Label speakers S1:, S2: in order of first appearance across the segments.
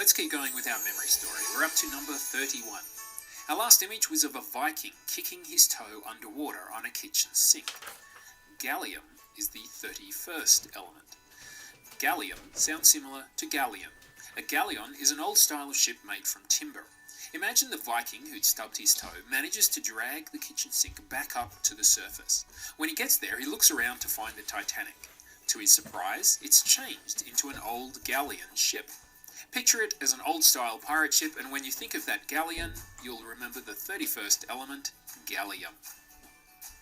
S1: Let's keep going with our memory story. We're up to number 31. Our last image was of a Viking kicking his toe underwater on a kitchen sink. Gallium is the 31st element. Gallium sounds similar to galleon. A galleon is an old style of ship made from timber. Imagine the Viking who'd stubbed his toe manages to drag the kitchen sink back up to the surface. When he gets there, he looks around to find the Titanic. To his surprise, it's changed into an old galleon ship. Picture it as an old-style pirate ship, and when you think of that galleon, you'll remember the 31st element, gallium.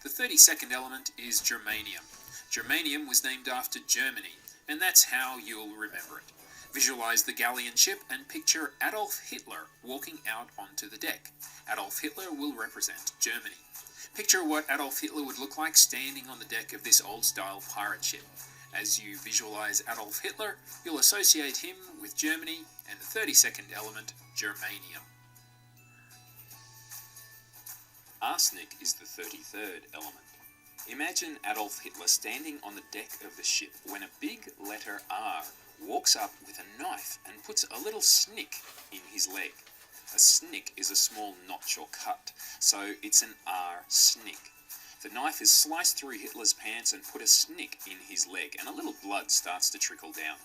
S1: The 32nd element is germanium. Germanium was named after Germany, and that's how you'll remember it. Visualize the galleon ship and picture Adolf Hitler walking out onto the deck. Adolf Hitler will represent Germany. Picture what Adolf Hitler would look like standing on the deck of this old-style pirate ship. As you visualize Adolf Hitler, you'll associate him with Germany and the 32nd element, germanium. Arsenic is the 33rd element. Imagine Adolf Hitler standing on the deck of the ship when a big letter R walks up with a knife and puts a little snick in his leg. A snick is a small notch or cut, so it's an R snick. The knife is sliced through Hitler's pants and put a snick in his leg, and a little blood starts to trickle down.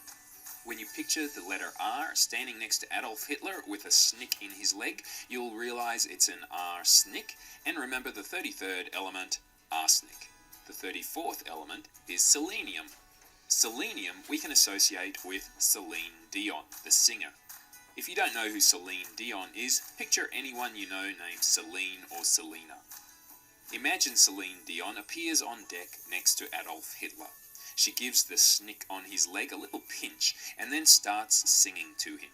S1: When you picture the letter R standing next to Adolf Hitler with a snick in his leg, you'll realize it's an R snick, and remember the 33rd element, arsenic. The 34th element is selenium. Selenium we can associate with Celine Dion, the singer. If you don't know who Celine Dion is, picture anyone you know named Celine or Selena. Imagine Celine Dion appears on deck next to Adolf Hitler. She gives the snick on his leg a little pinch and then starts singing to him.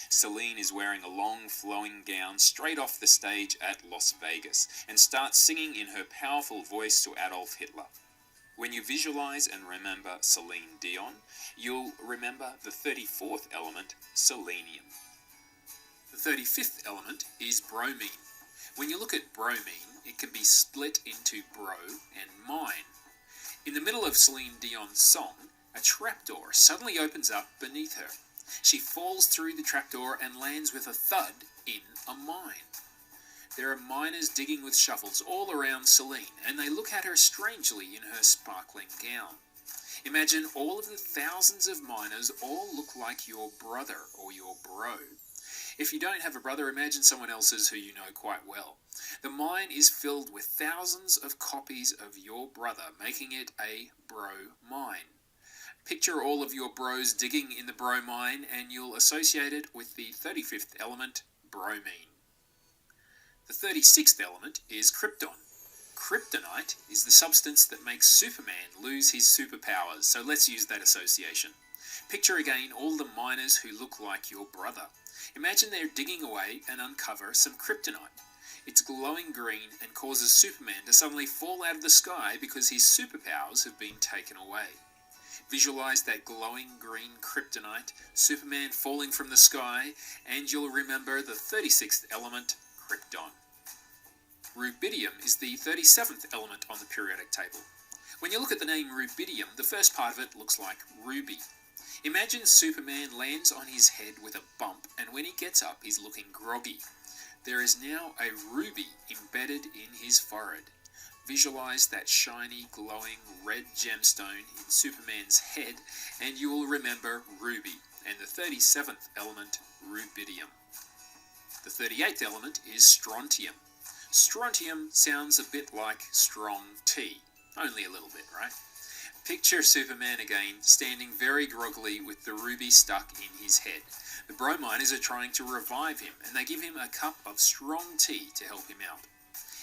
S1: Celine is wearing a long flowing gown straight off the stage at Las Vegas and starts singing in her powerful voice to Adolf Hitler. When you visualize and remember Celine Dion, you'll remember the 34th element, selenium. The 35th element is bromine. When you look at bromine, it can be split into bro and mine. In the middle of Celine Dion's song, a trapdoor suddenly opens up beneath her. She falls through the trapdoor and lands with a thud in a mine. There are miners digging with shovels all around Celine, and they look at her strangely in her sparkling gown. Imagine all of the thousands of miners all look like your brother or your bro. If you don't have a brother, imagine someone else's who you know quite well. The mine is filled with thousands of copies of your brother, making it a bro mine. Picture all of your bros digging in the bro mine, and you'll associate it with the 35th element, bromine. The 36th element is krypton. Kryptonite is the substance that makes Superman lose his superpowers, so let's use that association. Picture again all the miners who look like your brother. Imagine they're digging away and uncover some kryptonite. It's glowing green and causes Superman to suddenly fall out of the sky because his superpowers have been taken away. Visualize that glowing green kryptonite, Superman falling from the sky, and you'll remember the 36th element, krypton. Rubidium is the 37th element on the periodic table. When you look at the name rubidium, the first part of it looks like ruby. Imagine Superman lands on his head with a bump, and when he gets up, he's looking groggy. There is now a ruby embedded in his forehead. Visualize that shiny, glowing red gemstone in Superman's head, and you will remember ruby, and the 37th element, rubidium. The 38th element is strontium. Strontium sounds a bit like strong tea, only a little bit, right? Picture Superman again, standing very groggily with the ruby stuck in his head. The brominers are trying to revive him, and they give him a cup of strong tea to help him out.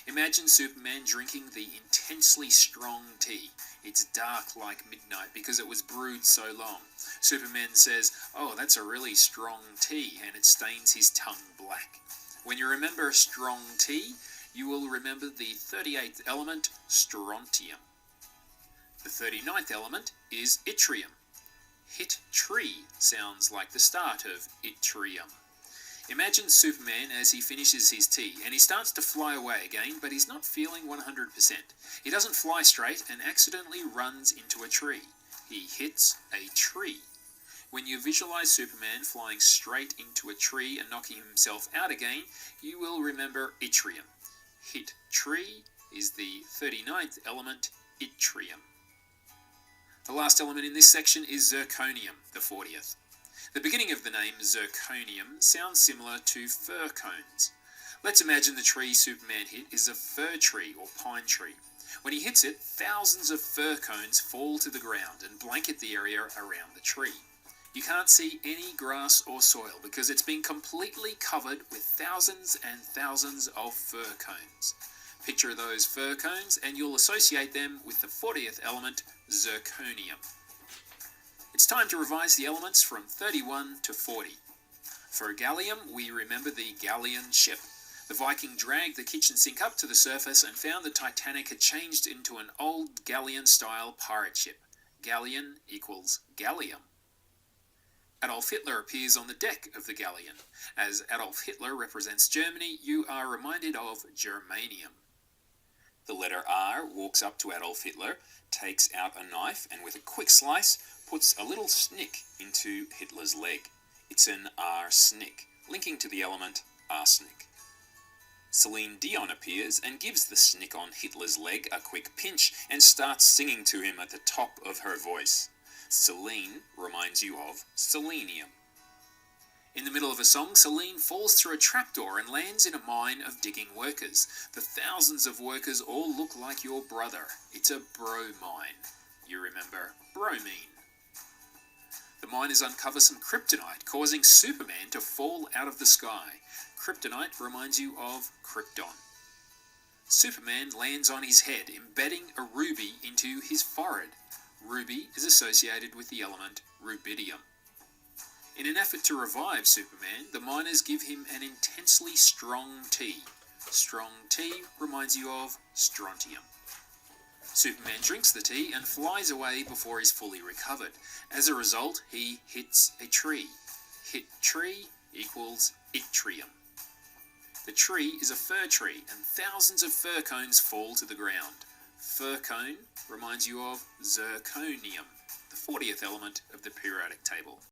S1: Imagine Superman drinking the intensely strong tea. It's dark like midnight because it was brewed so long. Superman says, "Oh, that's a really strong tea," and it stains his tongue black. When you remember strong tea, you will remember the 38th element, strontium. The 39th element is yttrium. Hit tree sounds like the start of yttrium. Imagine Superman as he finishes his tea, and he starts to fly away again, but he's not feeling 100%. He doesn't fly straight and accidentally runs into a tree. He hits a tree. When you visualize Superman flying straight into a tree and knocking himself out again, you will remember yttrium. Hit tree is the 39th element, yttrium. The last element in this section is zirconium, the 40th. The beginning of the name zirconium sounds similar to fir cones. Let's imagine the tree Superman hit is a fir tree or pine tree. When he hits it, thousands of fir cones fall to the ground and blanket the area around the tree. You can't see any grass or soil because it's been completely covered with thousands and thousands of fir cones. Picture those fir cones and you'll associate them with the 40th element, zirconium. It's time to revise the elements from 31 to 40. For gallium, we remember the Gallian ship. The Viking dragged the kitchen sink up to the surface and found the Titanic had changed into an old Gallian-style pirate ship. Gallian equals gallium. Adolf Hitler appears on the deck of the Galleon. As Adolf Hitler represents Germany, you are reminded of germanium. The letter R walks up to Adolf Hitler, takes out a knife, and with a quick slice, puts a little snick into Hitler's leg. It's an R-snick, linking to the element arsenic. Celine Dion appears and gives the snick on Hitler's leg a quick pinch and starts singing to him at the top of her voice. Celine reminds you of selenium. In the middle of a song, Celine falls through a trapdoor and lands in a mine of digging workers. The thousands of workers all look like your brother. It's a bromine. You remember bromine. The miners uncover some kryptonite, causing Superman to fall out of the sky. Kryptonite reminds you of Krypton. Superman lands on his head, embedding a ruby into his forehead. Ruby is associated with the element rubidium. In an effort to revive Superman, the miners give him an intensely strong tea. Strong tea reminds you of strontium. Superman drinks the tea and flies away before he's fully recovered. As a result, he hits a tree. Hit tree equals yttrium. The tree is a fir tree, and thousands of fir cones fall to the ground. Fir cone reminds you of zirconium, the 40th element of the periodic table.